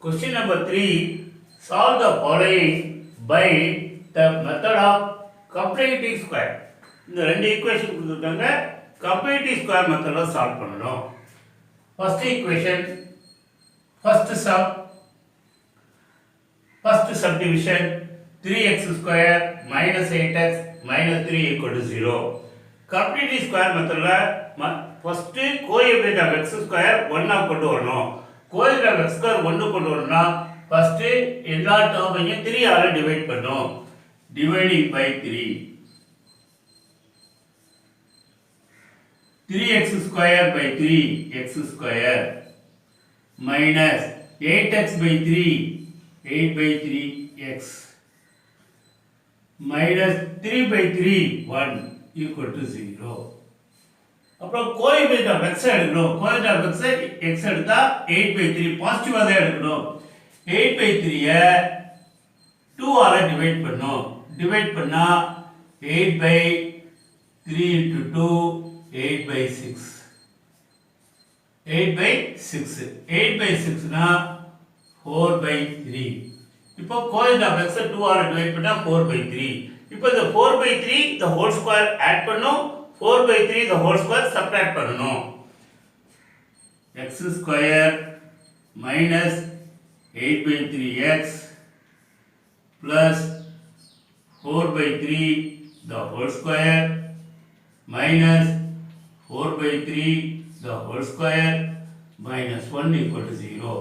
Question number 3. Solve the following by the method of completing square. இந்த ரெண்டு equation கொடுத்துருக்காங்க. completing square மெத்தட்ல solve பண்ணணும். First equation, first sum, first subdivision 3x square minus 8x minus 3 equal to 0. completing square மெத்தட்ல first coefficient of x square 1 கொண்டு வரணும். coefficient of x square 1 கொண்டு வரணும்னா first எல்லா டேர்மையும் 3 ஆல டிவைட் பண்ணனும். dividing by 3. 3x square by 3x square minus 8x by 3 8 by 3x minus 3 by 3 1 equal to 0. அப்புறம் coefficient of x எடுக்கணும். கோஎஃபிஷியன்ட் ஆஃப் x எடுத்தா 8 by 3 பாசிட்டிவா தான் எடுக்கணும். 8 by 3 ஐ 2 ஆல டிவைட் பண்ணனும். டிவைட் பண்ணா 8 by 3 into 2 8 by 6. 8 by 6. 8 by 6 னா 4 by 3. இப்போ கோஎஃபிஷியன்ட் ஆஃப் x 2 ஆல டிவைட் பண்ணா 4 by 3. இப்போ இந்த 4 by 3 the whole square add பண்ணனும். 4 by 3 the whole square subtract பண்ணனும். x square minus 8 by 3x plus 4 by 3 the whole square minus 4 by 3 the whole square minus 1 equal to 0.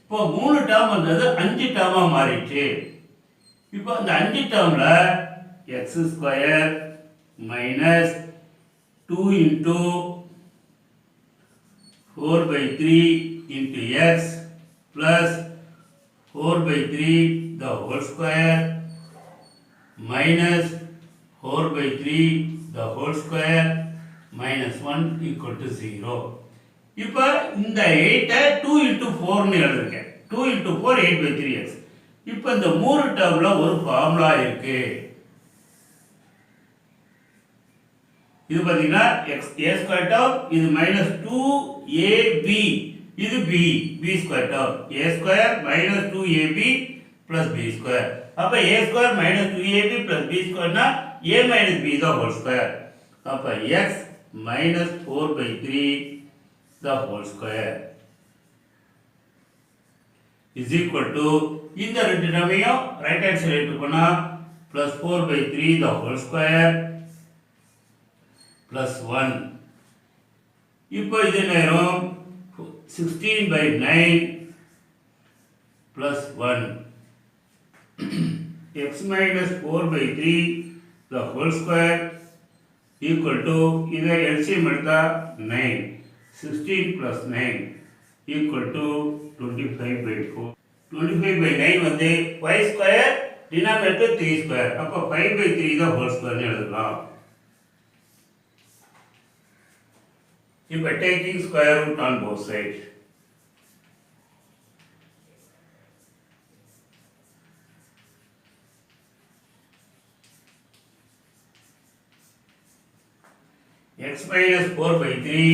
இப்போ மூணு term வந்தது 5 டேர்மா மாறிடுச்சு. இப்போ அந்த 5 டேர்ம்ல x square minus 2 into 4 by 3 into x plus 4 by 3 the whole square minus 4 by 3 the whole square minus 1 equal to 0. இப்போ இந்த 8 2 into 4 னு எழுதிருக்கேன். 2 into 4 8 by 3x. இப்போ இந்த மூணு டேர்ம்ல ஒரு ஃபார்முலா இருக்கு. இது பாத்தீங்கன்னா x a square term இது minus 2ab இது b b square term a square minus 2ab plus b square. அப்ப a square minus 2ab plus b square னா a minus b the whole square. அப்ப x minus 4 by 3 the whole square is equal to இந்த ரெண்டு டேர்மையும் right hand side எடுத்து போனா plus 4 by 3 the whole square plus 1. இப்போ இது நேரம் 16 by 9 plus 1 x minus 4 by 3 the whole square equal to இதை LCM எடுத்தா 9 16 plus 9 equal to 25 by 4. 25 by 9 வந்து y square denominator 3 square. அப்ப 5 by 3 the whole square னு எழுதலாம். இப்போ taking square root on both sides. x minus 4 by 3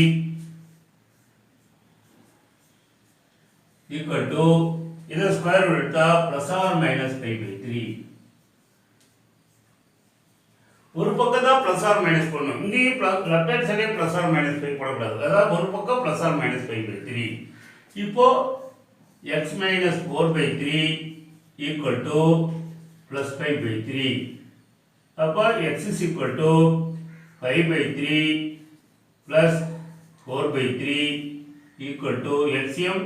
equal to இது square root எடுத்தா plus or minus 5 by 3. ஒரு பக்கம் தான் plus or minus பண்ணணும். இங்கேயும் லெஃப்ட் ஹேண்ட் சைடே plus or minus 5 போடக்கூடாது. அதாவது ஒரு பக்கம் plus or minus 5 by 3. இப்போ x minus 4 by 3 equal to plus 5 by 3. அப்போ x is equal to 5 by 3 plus 4 by 3 equal to LCM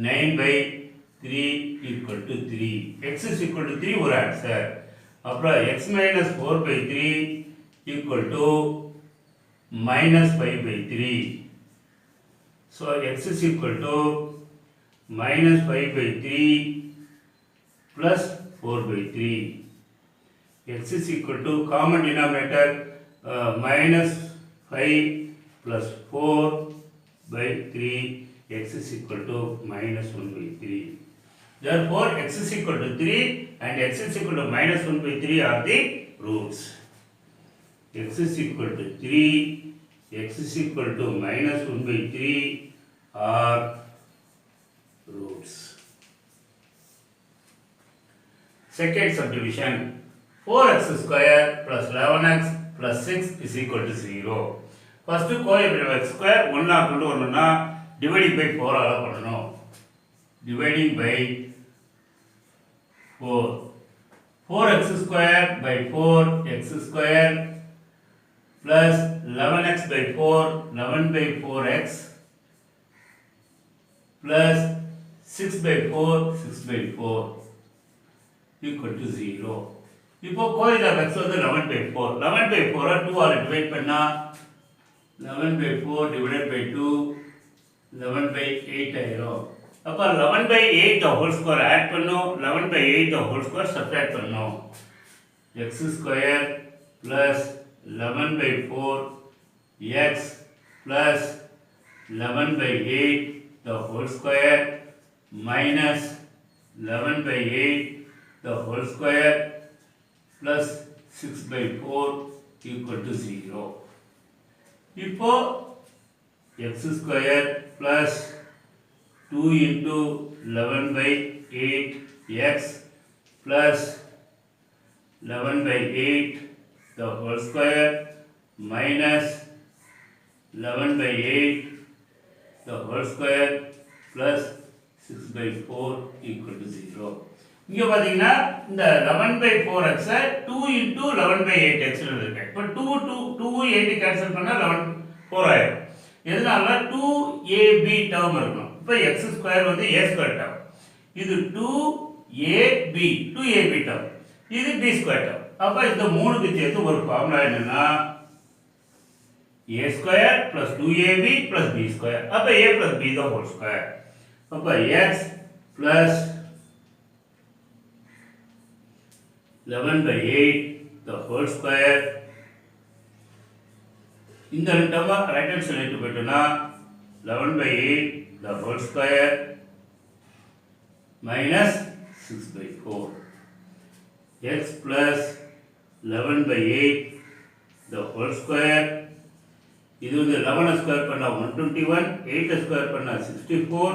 9 by 3 equal to 3. x is equal to 3 ஒரு answer. அப்புறம் x minus 4 by 3 equal to minus 5 by 3. So x is equal to minus 5 by 3 plus 4 by 3. x is equal to common denominator minus 5 plus 4 by 3. x is equal to minus 1 by 3. Therefore, x is equal to 3 and x is equal to minus 1 by 3 are the roots. x is equal to 3, x is equal to minus 1 by 3 are roots. second subdivision. 4x square plus 11x plus 6 is equal to 0. First co-equation of x square 1 கொண்டு வரணும்னா dividing by 4 ஆல பண்ணணும். Dividing by 4. 4x square by 4x square plus 11x by 4 11 by 4x plus 6 by 4 6 by 4 equal to 0. இப்போ கோயில் of x வந்து 11 by 4 11 by 4 2 ஆல divide பண்ணா 11 by 4 divided by 2 11 by 8 ஆயிரும். அப்ப 11 by 8 whole square add பண்ணோம் 11 by 8 whole square subtract பண்ணோம். x square plus 11 by 4 x plus 11 by 8 the whole square minus 11 by 8 the whole square plus 6 by 4 equal to 0. இப்போ x square plus 2 into 11 by 8 x plus 11 by 8 the whole square minus 11 by 8 the whole square plus 6 by 4 equal to 0. இங்க பாத்தீங்கன்னா இந்த 11 by 4x 2 into 11 by 8x னு இருக்கு. இப்போ 2 8 cancel பண்ணா 11 4 ஆயிடும். எதனால 2ab டேர்ம் இருக்கணும். இப்போ x ஸ்கொயர் வந்து a ஸ்கொயர் டேர்ம். இது 2ab டேர்ம். இது b ஸ்கொயர் டேர்ம். அப்ப இந்த மூணுக்கு சேர்த்து ஒரு ஃபார்முலா என்னன்னா a square plus 2ab plus b square. அப்ப a plus b the whole square. அப்ப x plus 11 by 8 the whole square. இந்த ரெண்டு டேர்மை ரைட் ஹேண்ட் சைடு எடுத்து போயிட்டோம்னா 11 by 8 the whole square minus 6 by 4 x plus 11 by 8 the whole square. இது வந்து 11 square பண்ணா 121 8 ஸ்கொயர் பண்ணா 64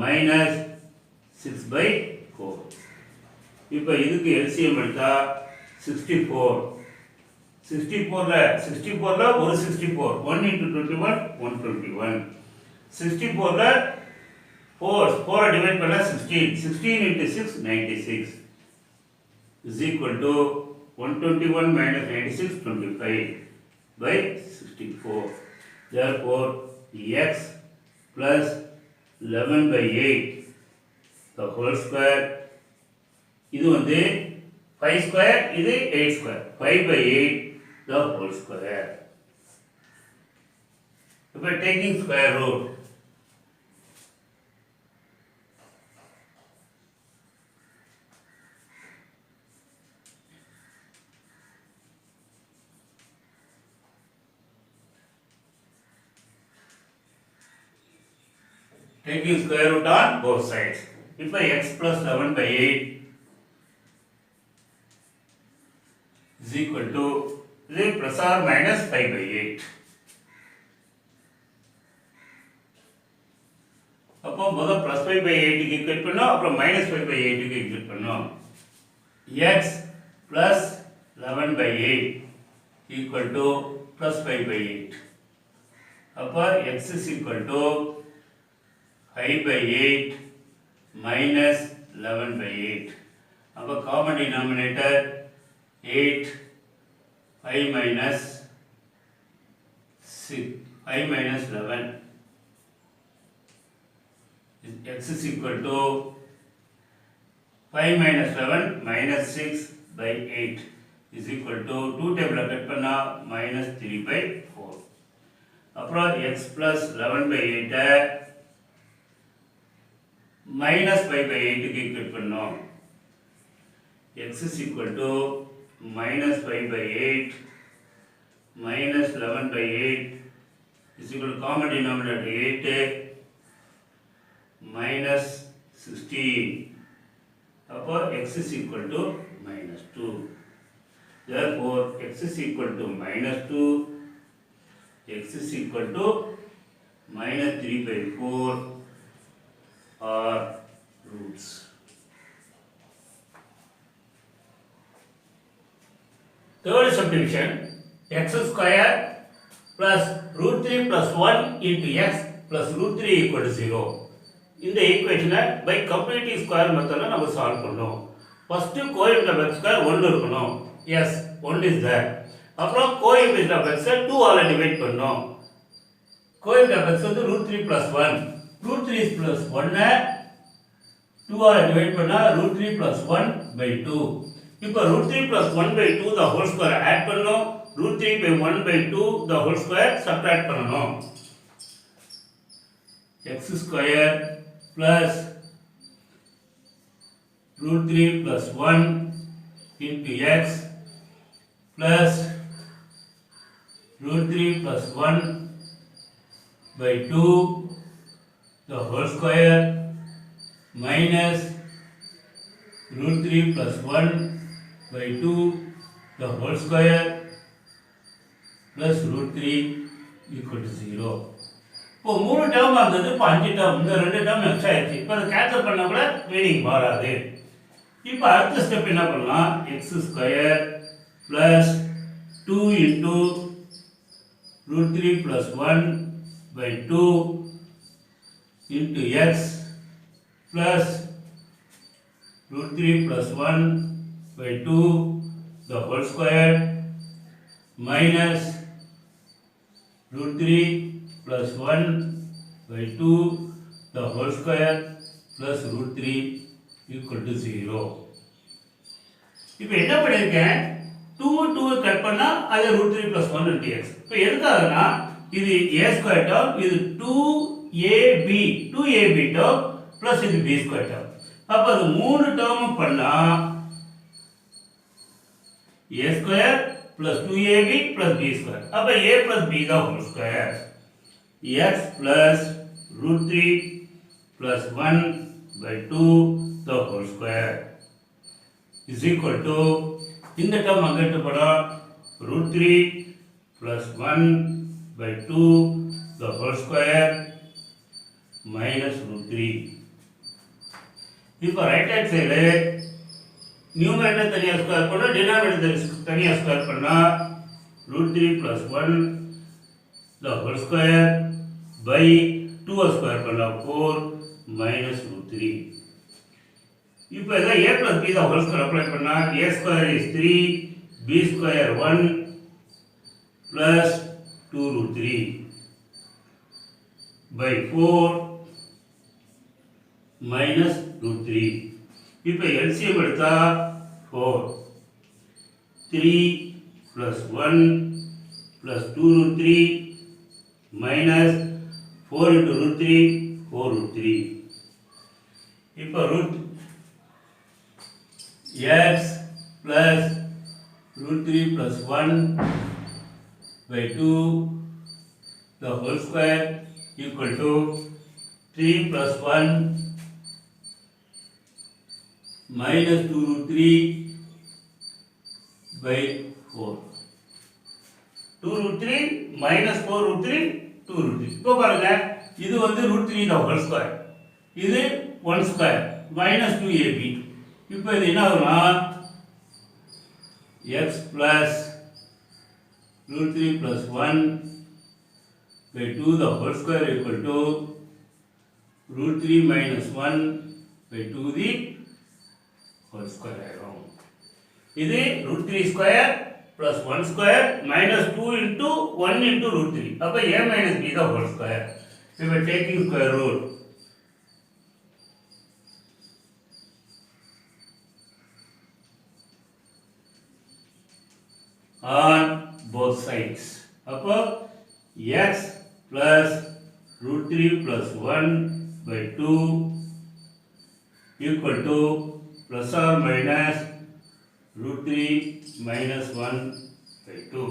minus 6 by 4. இப்போ இதுக்கு LCM எடுத்தா 64 64ல ஒரு 64 1 into 21 121 64ல 4 டிவைட் பண்ணா 16 into 6 96 is equal to 121 minus 96 25 by 64. Therefore x plus 11 by 8 the whole square. இது வந்து 5 square இது 8 square 5 by 8 the whole square. இப்போ taking square root taking square root on both sides. இப்போ x plus 11 by 8 is equal to this plus or minus 5 by 8. அப்போ முதல் plus 5 by 8 க்கு equate பண்ணோம் அப்புறம் minus 5 by 8 க்கு equate பண்ணோம். x plus 11 by 8 equal to plus 5 by 8. அப்போ x is equal to 5 by 8 minus 11 by 8. அப்போ common denominator 8 5 minus 6 5 minus 11 x is equal to 5 minus 11 minus 6 by 8 is equal to 2 table cut பண்ணா minus 3 by 4. அப்புறம் x plus 11 by 8 minus 5 by 8 க்கு equate பண்ணோம். x is equal to minus 5 by 8 minus 11 by 8 is equal to common denominator 8 minus 16. Therefore x is equal to minus 2. Therefore x is equal to minus 2. X is equal to minus 3 by 4 are roots. Third subdivision, x square plus root 3 plus 1 into x plus root 3 equal to 0. இந்த ஈக்குவேஷனை by completing square மெத்தடில் நம்ம solve பண்ணோம். First coefficient of x square 1 இருக்கணும். S 1 is there. அப்புறம் coefficient of எக்ஸை 2 all divide பண்ணோம். Coefficient of x வந்து root 3 plus 1. Root 3 plus 1 2 all divide பண்ணால் ரூட் 3 ப்ளஸ் 1 பை 2. இப்போ root 3 plus 1 by 2 the whole square add பண்ணோம். Root 3 by 1 by 2 the whole square subtract பண்ணணும். X square plus root 3 plus 1 into x plus root 3 plus 1 by 2 the whole square minus root 3 plus 1 by 2 the whole square plus root 3 equal to 0. இப்போ 3 term வந்தது, இப்போ 5 term, இந்த 2 term extra ஆயிடுச்சு. இப்போ அதை cancel பண்ணால் கூட மீனிங் மாறாது. இப்போ அடுத்த ஸ்டெப் என்ன பண்ணலாம்? X square plus 2 into root 3 plus 1 by 2 into x plus root 3 plus 1 by 2 the whole square minus root 3 plus 1 by 2 the whole square plus root 3 equal to 0. இப்போ என்ன பண்ணியிருக்கேன்? 2 கட் பண்ணா அது root 3 plus 1 into x. இப்போ எதுக்காகனா இது a square term, இது 2ab term plus இது b square term. அப்போ அது 3 டேர்ம் பண்ணா a square plus 2ab plus b square. அப்போ a plus b the whole square. x plus root 3 plus 1 by 2 the whole square is equal to, இந்த term அங்கிட்டு போடும், root 3 plus 1 by 2 the whole square minus root 3. இப்போ right hand side numerator தனியாக square பண்ணா, denominator தனியாக square பண்ணா root 3 plus 1 the whole square by 2 square பண்ணா 4 minus root 3. இப்போ இதை a plus b the whole square apply பண்ணா a square is 3 b square 1 plus 2 root 3 by 4 minus root 3. இப்போ LCM எடுத்தா 4 3 plus 1 plus 2 root 3 minus 4 into root 3 4 root 3. இப்போ root x plus root 3 plus 1 by 2 the whole square equal to 3 plus 1 minus 2 root 3 by 4. 2 root 3 minus 4 root 3 2 root 3. இப்போ பாருங்க, இது வந்து root 3 the whole square, இது 1 square minus 2ab. இப்போ இது என்ன ஆகும்னா x plus root 3 plus 1 by 2 the whole square equal to root 3 minus 1 by 2 the whole square ஆகும். இது root 3 square plus 1 square minus 2 into 1 into root 3. அப்போ a minus b the whole square. We were taking square root. On both sides. அப்போ x plus root 3 plus 1 by 2 equal to plus or minus root 3 minus 1 by 2.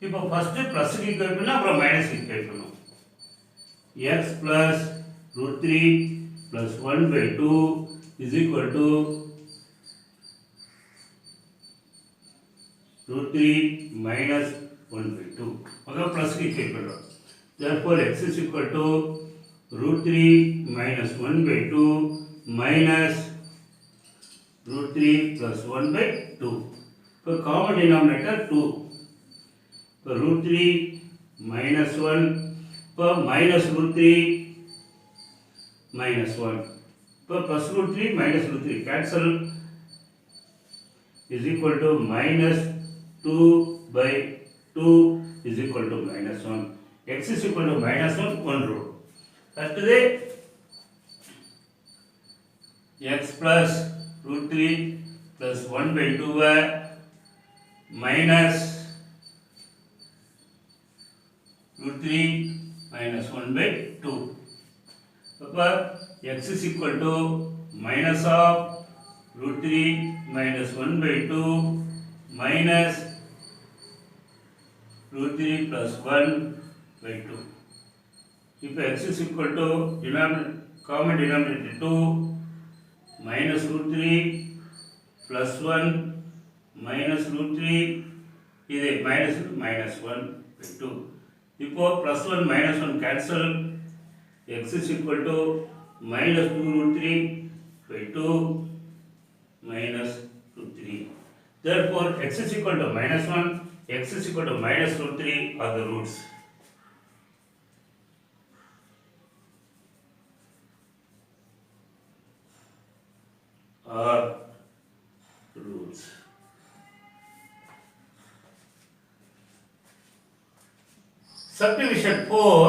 இப்போ first plus க்கு equal பண்ணா அப்புறம் minus க்கு equal பண்ணணும். x plus root 3 plus 1 by 2 is equal to root 3 minus 1 by 2. अगर plus க்கு equal பண்ணுறோம். Therefore x is equal to root 3 minus 1 by 2 minus root 3 plus 1 by 2. இப்போ காமன் டினாமினேட்டர் 2. இப்போ √3 -1. இப்போ -√3 -1. இப்போ +√3 -√3 cancel is equal to -2/2 is equal to -1. X is equal to -1, 1 root. அடுத்தது x plus √3 plus 1/2 minus √3 minus 1/2. அப்போ x is equal to minus of √3 minus 1/2 minus √3 plus 1/2. இப்போ x is equal to common denominator 2 minus √3 plus 1 minus √3 இது minus 1/2. இப்போ plus 1 minus 1 cancel. X is equal to minus 2√3/2 minus √3. Therefore x is equal to -1, x is equal to minus √3 are the roots. Are roots. Subdivision 4,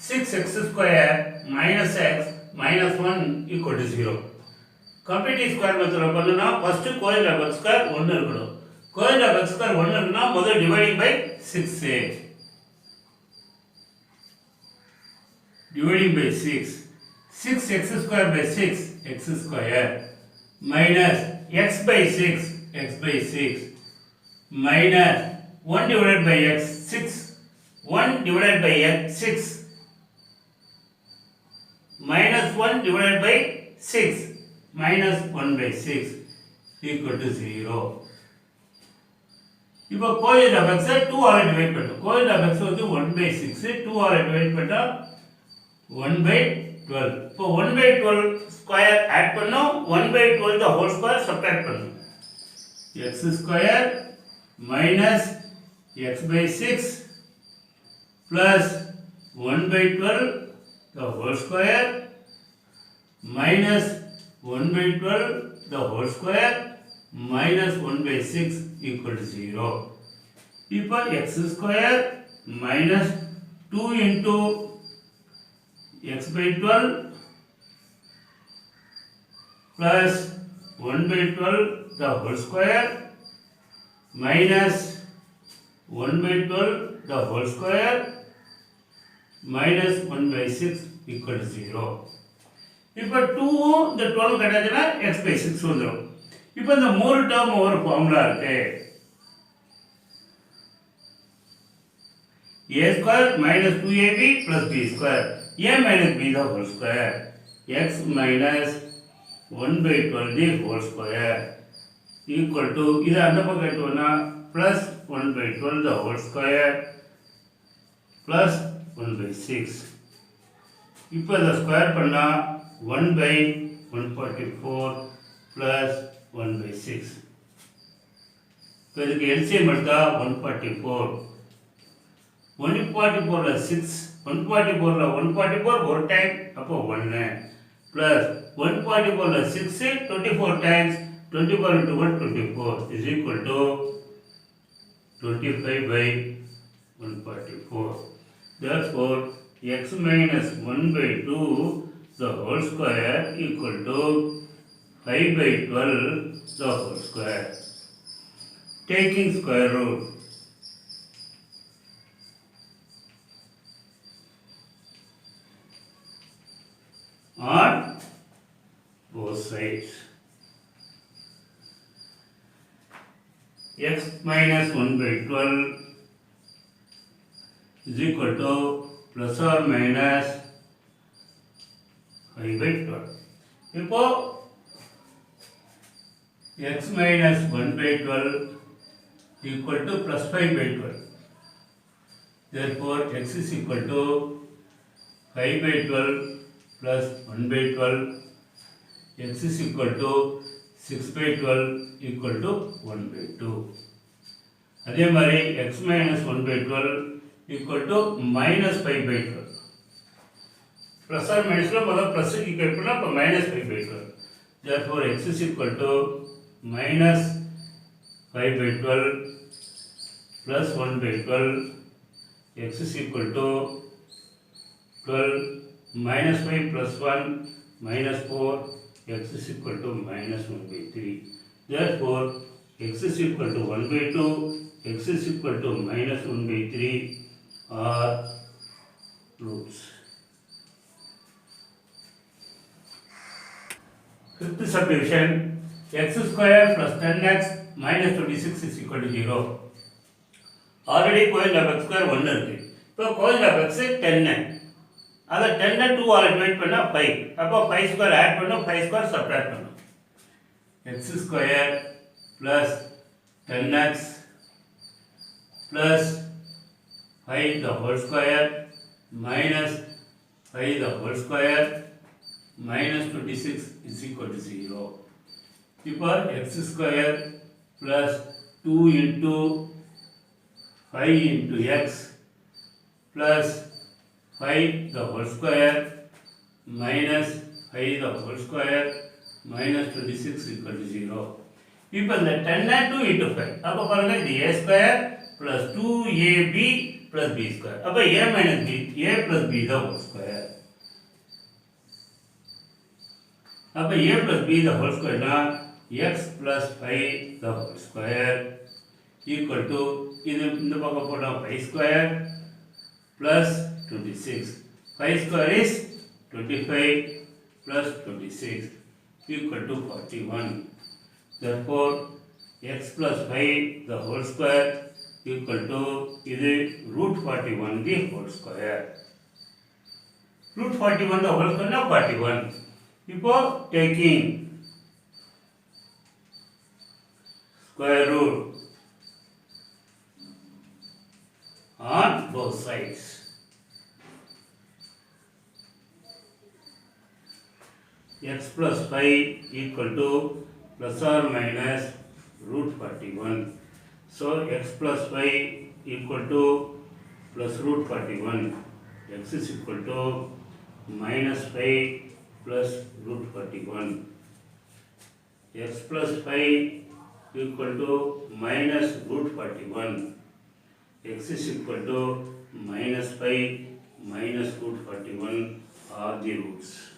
6x square minus x minus 1 equal to 0. Complete square method பண்ணனும்னா first coefficient of x square 1 இருக்கணும். coefficient of x square 1 இருக்குனா முதல்ல dividing by 6. Dividing by 6. 6x square by 6 x square minus x by 6 x by 6 minus 1 divided by x 6 1 divided by x 6 minus 1 divided by 6 minus 1 by 6 equal to 0. இப்போ coefficient of x 2 ஆல divide பண்ணோம். coefficient of x வந்து 1 by 6 2 ஆல divide பண்ணா 1 by 12. இப்போ 1 by 12 square add பண்ணோம் 1 by 12 the whole square subtract பண்ணோம். x square minus x by 6 plus 1 by 12 the whole square minus 1 by 12 the whole square minus 1 by 6 equal to 0. இப்போ x square minus 2 into x by 12 plus 1 by 12 the whole square minus 1 by 12 the whole square minus 1 by 6 equal to 0. இப்போ 2 இந்த 12 கட்டாச்சுன்னா x by 6 வந்துடும். இப்போ இந்த மூணு term ஒரு formula இருக்கு. a square minus 2ab plus b square a minus b the whole square x minus 1 by 12 the whole square equal to இது அந்த பக்கம் எடுத்தோம்னா plus 1 by 12 the whole square plus 1 by 6. இப்போ இதை ஸ்கொயர் பண்ணா 1 by 144 plus 1 by 6. இப்போ இதுக்கு LCM எடுத்தா 144. 144ல 6 144ல 144 ஒரு டைம் அப்போ 1 plus 144ல 6 24 times 24 into 1 24 is equal to 25 by 144. Therefore x minus 1 by 2 the whole square equal to 5 by 12 the whole square. Taking square root on both sides. X minus 1 by 12 is equal to plus or minus 5 by 12. இப்போ x minus 1 by 12 equal to plus 5 by 12. Therefore x is equal to 5 by 12 plus 1 by 12. X is equal to 6 by 12 equal to 1 by 2. அதே மாதிரி x minus 1 by 12 equal to minus 5 by 12. Plus or minus ல முதல்ல plus க்கு equate பண்ணா அப்ப minus 5 by 12. Therefore x is equal to minus 5 by 12 plus 1 by 12. X is equal to 12 minus 5 plus 1 minus 4. X is equal to minus 1 by 3. Therefore x is equal to 1 by 2, x is equal to minus 1 by 3 are roots. Fifth subdivision, x square plus 10x minus 26 is equal to 0. Already coefficient of x square 1 இருக்கு. இப்போ coefficient of x 10. அதை 10 2 all divide பண்ணா 5. அப்போ 5 square add பண்ணனும், 5 square subtract பண்ணனும். x square plus 10x plus 5 the whole square minus 5 the whole square minus 26 is equal to 0. இப்போ x square plus 2 into 5 into x plus 5 the whole square minus 5 the whole square minus 26 equal to 0. இப்போ இந்த 10 and 2 into 5. அப்போ பாருங்க இது a square plus 2ab plus b square. அப்போ a minus b, a plus b the whole square. அப்போ a plus b the whole square னா x plus 5 the whole square equal to இது இந்த பக்கம் போட்டா 5 square plus 26. 5 square is 25 plus 26 equal to 41. Therefore x plus 5 the whole square equal to இது root 41 the whole square. Root 41 the whole square na 41. இப்போ taking square root on both sides. X plus 5 equal to plus or minus root 41. So x plus 5 equal to plus root 41. X is equal to minus 5 plus root 41. X plus 5 equal to minus root 41. X is equal to minus 5 minus root 41 are the roots.